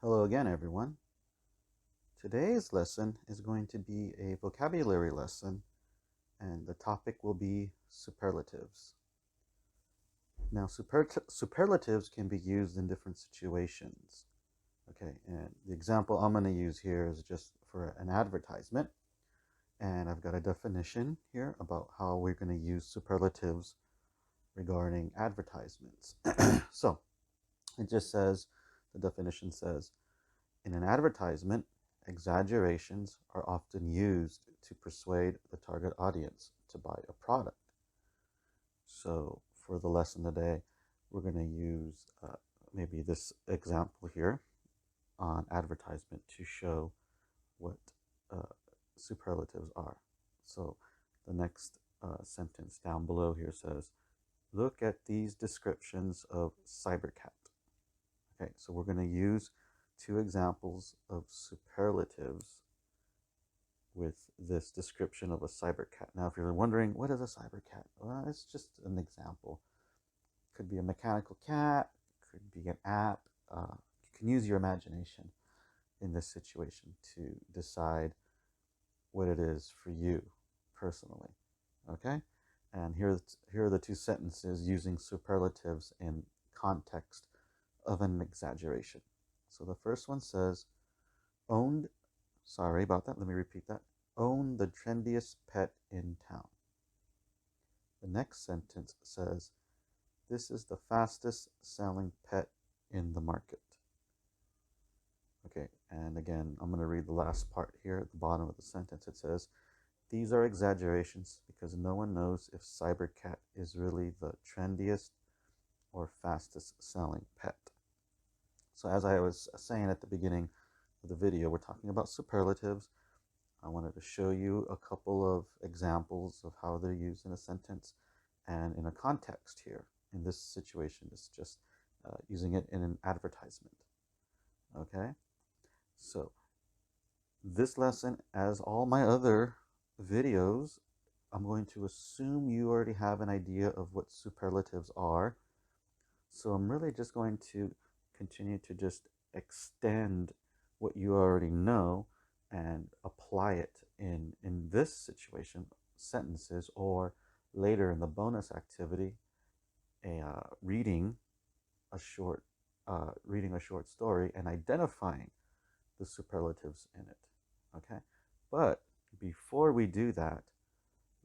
Hello again, everyone. Today's lesson is going to be a vocabulary lesson, and the topic will be superlatives. Now, superlatives can be used in different situations. Okay, and the example I'm going to use here is just for an advertisement, and I've got a definition here about how we're going to use superlatives regarding advertisements. So, it just says, the definition says, in an advertisement, exaggerations are often used to persuade the target audience to buy a product. So, for the lesson today, we're going to use maybe this example here on advertisement to show what uh, superlatives are. So, the next sentence down below here says, look at these descriptions of Cybercat. Okay, so we're going to use two examples of superlatives with this description of a cybercat. Now, if you're wondering, what is a cybercat? Well, it's just an example. Could be a mechanical cat, could be an app. You can use your imagination in this situation to decide what it is for you personally. Okay? And here are the two sentences using superlatives in context of an exaggeration. So the first one says, owned, sorry about that, let me repeat that. Own the trendiest pet in town. The next sentence says, this is the fastest selling pet in the market. Okay, and again, I'm going to read the last part here at the bottom of the sentence. It says, these are exaggerations because no one knows if Cybercat is really the trendiest or fastest selling pet. So as I was saying at the beginning of the video, we're talking about superlatives. I wanted to show you a couple of examples of how they're used in a sentence and in a context here. In this situation, it's just using it in an advertisement. Okay, so this lesson, as all my other videos, I'm going to assume you already have an idea of what superlatives are. So I'm really just going to continue to just extend what you already know and apply it in this situation, sentences, or later in the bonus activity, reading a short story and identifying the superlatives in it. Okay, but before we do that,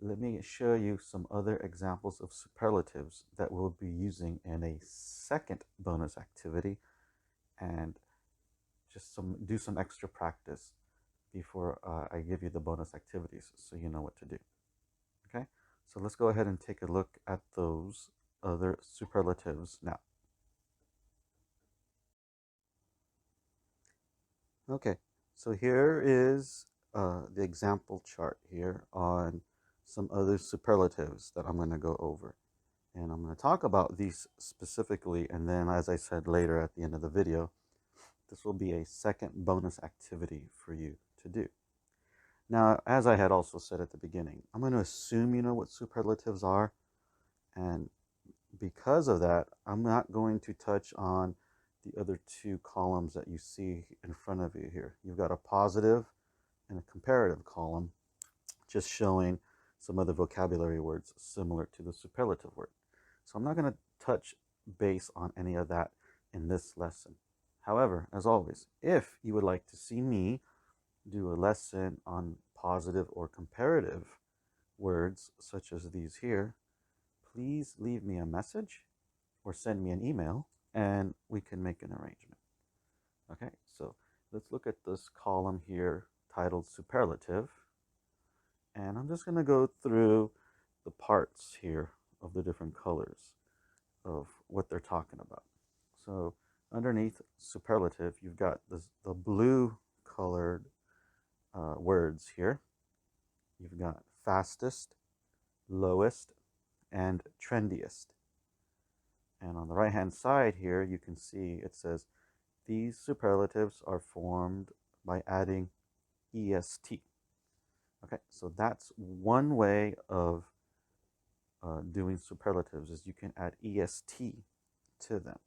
let me show you some other examples of superlatives that we'll be using in a second bonus activity, and just do some extra practice before I give you the bonus activities so you know what to do. Okay, so let's go ahead and take a look at those other superlatives now. Okay, so here is the example chart here on some other superlatives that I'm going to go over. And I'm going to talk about these specifically, and then, as I said later at the end of the video, this will be a second bonus activity for you to do. Now, as I had also said at the beginning, I'm going to assume you know what superlatives are, and because of that, I'm not going to touch on the other two columns that you see in front of you here. You've got a positive and a comparative column, just showing some other vocabulary words similar to the superlative word. So I'm not going to touch base on any of that in this lesson. However, as always, if you would like to see me do a lesson on positive or comparative words, such as these here, please leave me a message or send me an email and we can make an arrangement. Okay, so let's look at this column here titled superlative. And I'm just going to go through the parts here of the different colors of what they're talking about. So underneath superlative, you've got the blue colored words here. You've got fastest, lowest, and trendiest. And on the right hand side here, you can see it says these superlatives are formed by adding est. Okay, so that's one way of doing superlatives, is you can add est to them.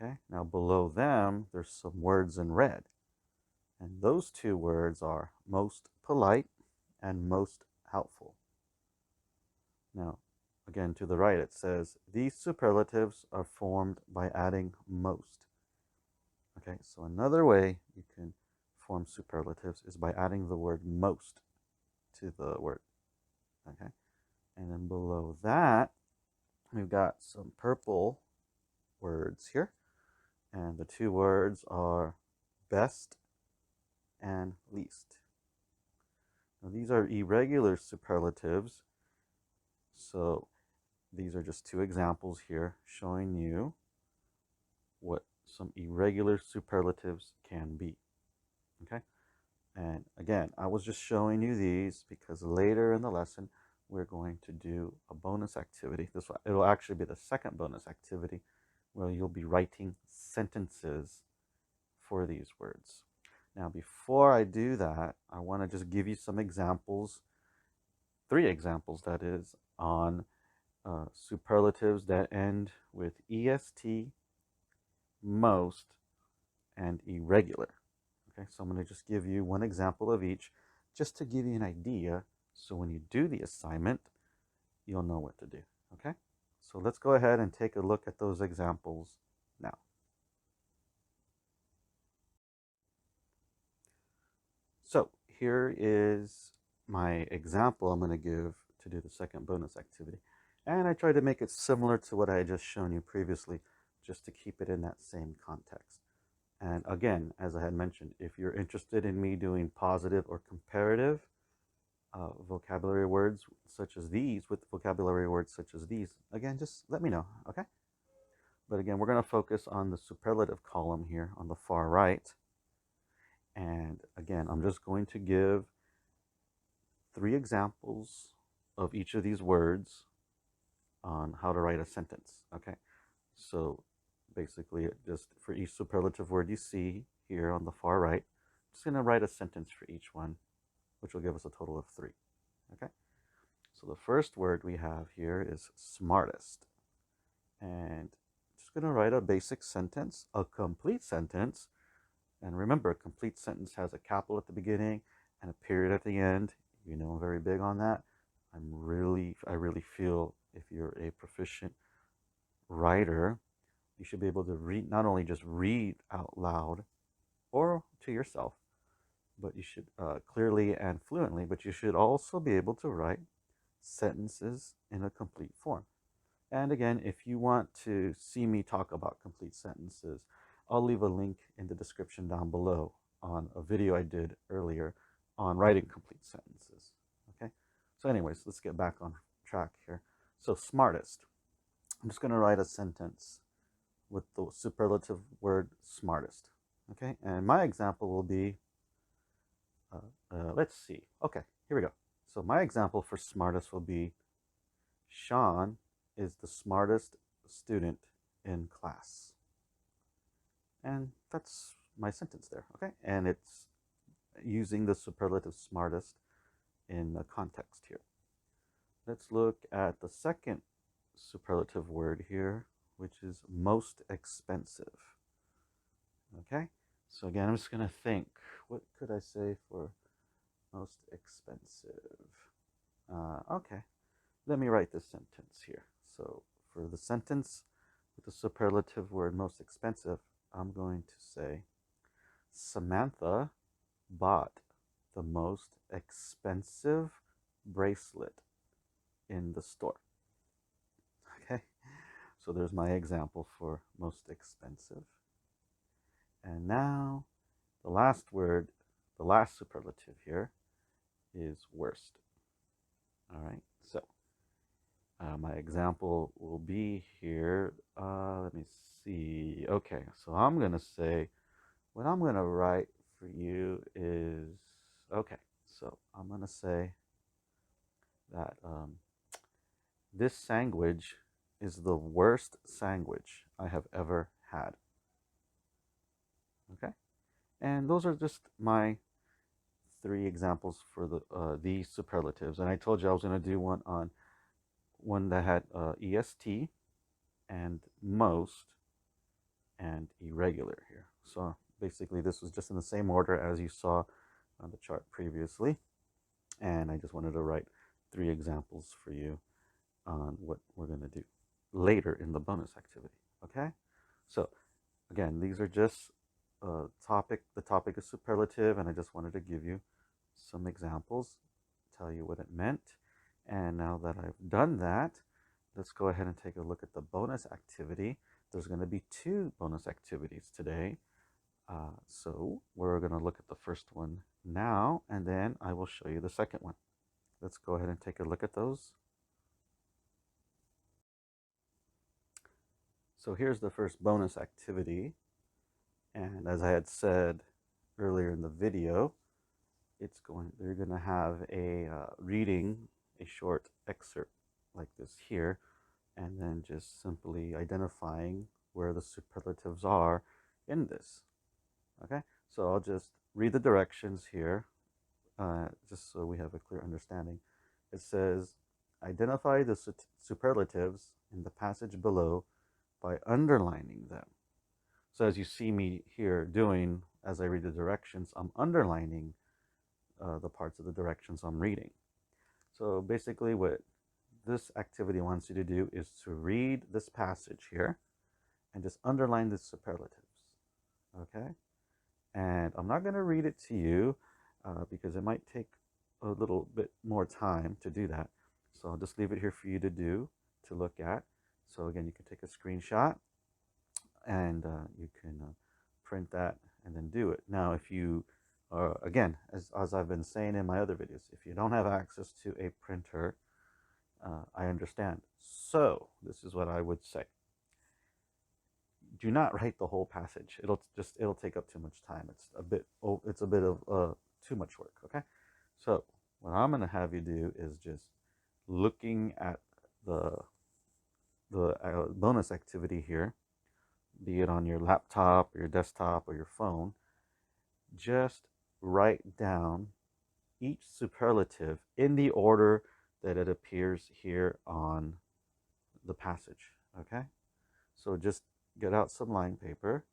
Okay, now below them, there's some words in red. And those two words are most polite and most helpful. Now, again, to the right, it says, these superlatives are formed by adding most. Okay, so another way you can form superlatives is by adding the word most to the word. Okay, and then below that, we've got some purple words here. And the two words are best and least. Now, these are irregular superlatives. So these are just two examples here showing you what some irregular superlatives can be. Okay? And again, I was just showing you these because later in the lesson, we're going to do a bonus activity. It'll actually be the second bonus activity where you'll be writing sentences for these words. Now, before I do that, I want to just give you some examples, 3 examples that is, on superlatives that end with est, most, and irregular. Okay, so I'm going to just give you one example of each just to give you an idea so when you do the assignment, you'll know what to do. Okay, so let's go ahead and take a look at those examples now. So here is my example I'm going to give to do the second bonus activity. And I tried to make it similar to what I had just shown you previously, just to keep it in that same context. And again, as I had mentioned, if you're interested in me doing positive or comparative vocabulary words such as these, with vocabulary words such as these, again, just let me know, okay? But again, we're going to focus on the superlative column here on the far right. And again, I'm just going to give 3 examples of each of these words on how to write a sentence, okay? So basically, just for each superlative word you see here on the far right, I'm just going to write a sentence for each one, which will give us a total of 3, okay? So the first word we have here is smartest. And just going to write a basic sentence, a complete sentence. And remember, a complete sentence has a capital at the beginning and a period at the end. You know I'm very big on that. I really feel if you're a proficient writer, you should be able to read, not only just read out loud or to yourself, but you should clearly and fluently, but you should also be able to write sentences in a complete form. And again, if you want to see me talk about complete sentences, I'll leave a link in the description down below on a video I did earlier on writing complete sentences. Okay, so anyways, let's get back on track here. So smartest. I'm just going to write a sentence with the superlative word smartest. Okay, and my example will be, let's see. Okay, here we go. So my example for smartest will be, Sean is the smartest student in class. And that's my sentence there, okay? And it's using the superlative smartest in the context here. Let's look at the second superlative word here, which is most expensive. Okay, so again, I'm just going to think, what could I say for most expensive? Okay, let me write this sentence here. So for the sentence with the superlative word most expensive, I'm going to say, Samantha bought the most expensive bracelet in the store. Okay, so there's my example for most expensive. And now the last word, the last superlative here is worst. All right, so my example will be here. Let me see. Okay, so I'm going to say, what I'm going to write for you is, okay, so I'm going to say that this sandwich is the worst sandwich I have ever had. Okay, and those are just my 3 examples for these superlatives. And I told you I was going to do one on one that had est and most, and irregular here. So basically this was just in the same order as you saw on the chart previously. And I just wanted to write 3 examples for you on what we're going to do later in the bonus activity. Okay? So again, these are just the topic is superlative, and I just wanted to give you some examples, tell you what it meant. And now that I've done that, let's go ahead and take a look at the bonus activity. There's going to be 2 bonus activities today. So we're going to look at the first one now, and then I will show you the second one. Let's go ahead and take a look at those. So here's the first bonus activity. And as I had said earlier in the video, they're going to have a reading a short excerpt like this here, and then just simply identifying where the superlatives are in this. Okay, so I'll just read the directions here, just so we have a clear understanding. It says, identify the superlatives in the passage below by underlining them. So as you see me here doing, as I read the directions, I'm underlining the parts of the directions I'm reading. So basically what this activity wants you to do is to read this passage here and just underline the superlatives. Okay? And I'm not going to read it to you because it might take a little bit more time to do that. So I'll just leave it here for you to do, to look at. So again, you can take a screenshot and you can print that and then do it. Now, if you, again, as I've been saying in my other videos, if you don't have access to a printer, I understand. So this is what I would say. Do not write the whole passage. It'll take up too much time. It's a bit of too much work. Okay, so what I'm going to have you do is just looking at the bonus activity here, be it on your laptop or your desktop or your phone. Just write down each superlative in the order that it appears here on the passage. Okay, so just get out some line paper,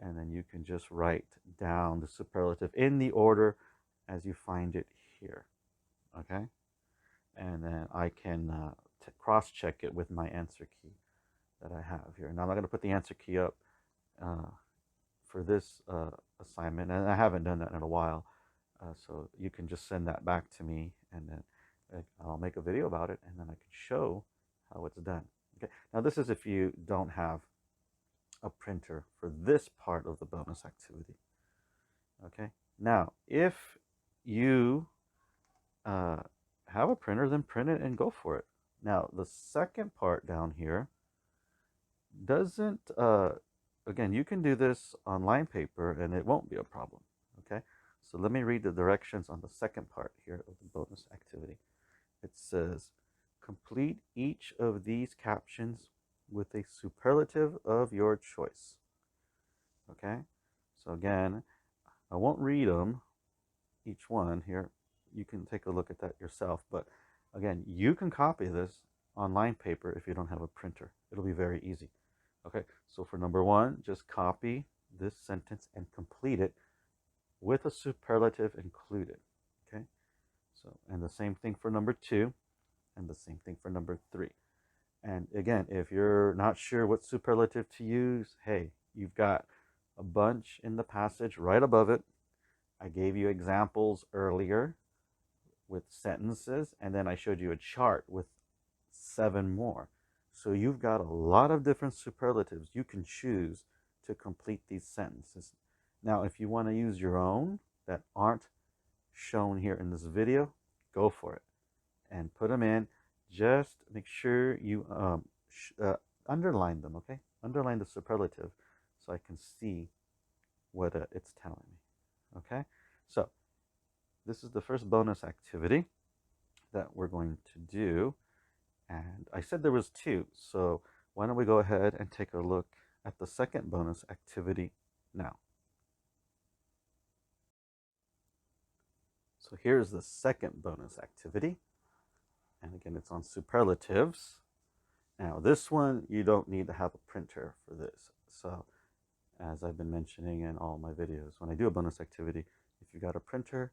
and then you can just write down the superlative in the order as you find it here. Okay, and then I can cross-check it with my answer key that I have here. Now I'm not going to put the answer key up for this assignment, and I haven't done that in a while, so you can just send that back to me, and then I'll make a video about it, and then I can show how it's done. Okay, now this is if you don't have a printer for this part of the bonus activity. Okay, now if you have a printer, then print it and go for it. Now the second part down here doesn't, again, you can do this on line paper and it won't be a problem. Okay, so let me read the directions on the second part here of the bonus activity. It says, complete each of these captions with a superlative of your choice. Okay, so again, I won't read them, each one here. You can take a look at that yourself, but again, you can copy this on line paper if you don't have a printer. It'll be very easy. Okay, so for number 1, just copy this sentence and complete it with a superlative included. Okay, so, and the same thing for number 2, and the same thing for number 3. And again, if you're not sure what superlative to use, hey, you've got a bunch in the passage right above it. I gave you examples earlier with sentences, and then I showed you a chart with 7 more. So you've got a lot of different superlatives you can choose to complete these sentences. Now, if you want to use your own that aren't shown here in this video, go for it and put them in. Just make sure you underline them, okay? Underline the superlative so I can see what it's telling me, okay? So this is the first bonus activity that we're going to do. And I said there was 2, so why don't we go ahead and take a look at the second bonus activity now. So here's the second bonus activity. And again, it's on superlatives. Now this one, you don't need to have a printer for this. So as I've been mentioning in all my videos. When I do a bonus activity, if you got a printer,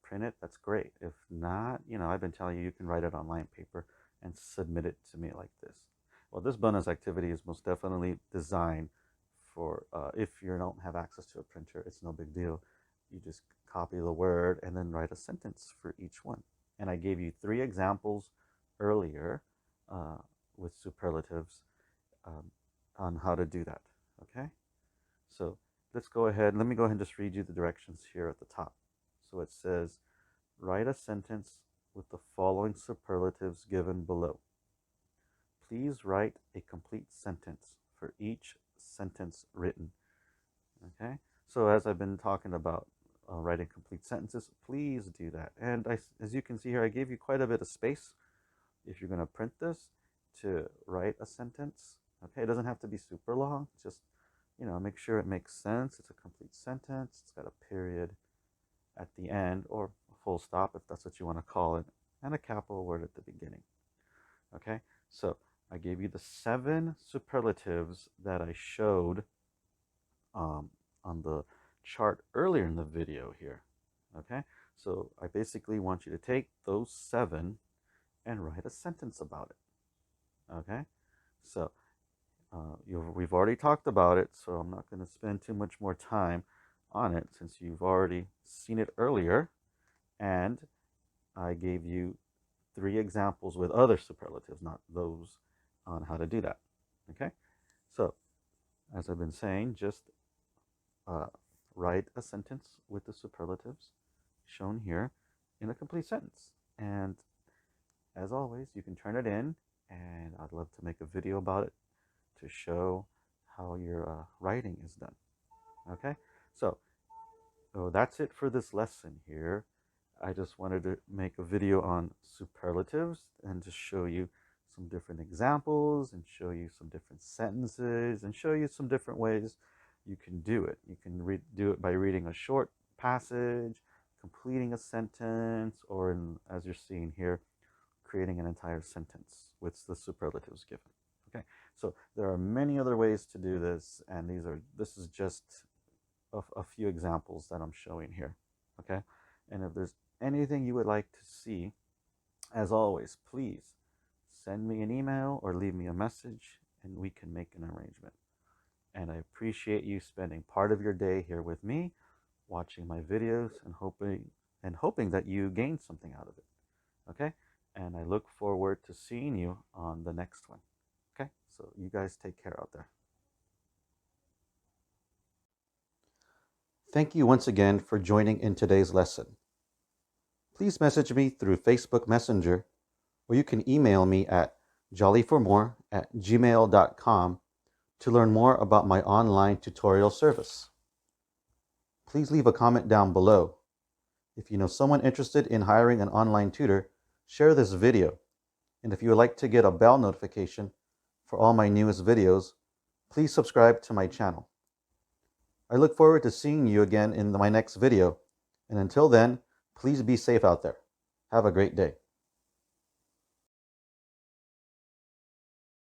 print it, that's great. If not, I've been telling you, you can write it on line paper and submit it to me like this. Well, this bonus activity is most definitely designed for if you don't have access to a printer, it's no big deal. You just copy the word and then write a sentence for each one. And I gave you 3 examples earlier with superlatives on how to do that. Okay? So let's go ahead. Let me go ahead and just read you the directions here at the top. So it says, write a sentence with the following superlatives given below. Please write a complete sentence for each sentence written. Okay? So as I've been talking about writing complete sentences, please do that. And as you can see here, I gave you quite a bit of space if you're going to print this to write a sentence. Okay, it doesn't have to be super long. Just, make sure it makes sense. It's a complete sentence. It's got a period at the end, or a full stop if that's what you want to call it, and a capital word at the beginning. Okay, so I gave you the 7 superlatives that I showed on the chart earlier in the video here. Okay, so I basically want you to take those 7 and write a sentence about it. Okay, so we've already talked about it, so I'm not going to spend too much more time on it since you've already seen it earlier, and I gave you 3 examples with other superlatives, not those, on how to do that. Okay, so as I've been saying, just write a sentence with the superlatives shown here in a complete sentence. And as always, you can turn it in, and I'd love to make a video about it to show how your writing is done. Okay, so that's it for this lesson here. I just wanted to make a video on superlatives and to show you some different examples and show you some different sentences and show you some different ways you can do it. You can do it by reading a short passage, completing a sentence, or as you're seeing here, creating an entire sentence with the superlatives given. Okay, so there are many other ways to do this, and this is just a few examples that I'm showing here. Okay, and if there's anything you would like to see, as always, please send me an email or leave me a message, and we can make an arrangement. And I appreciate you spending part of your day here with me, watching my videos, and hoping that you gain something out of it. Okay, and I look forward to seeing you on the next one. Okay, so you guys take care out there. Thank you once again for joining in today's lesson. Please message me through Facebook Messenger, or you can email me at jollyformore@gmail.com to learn more about my online tutorial service. Please leave a comment down below. If you know someone interested in hiring an online tutor, share this video. And if you would like to get a bell notification for all my newest videos, please subscribe to my channel. I look forward to seeing you again in my next video. And until then, please be safe out there. Have a great day.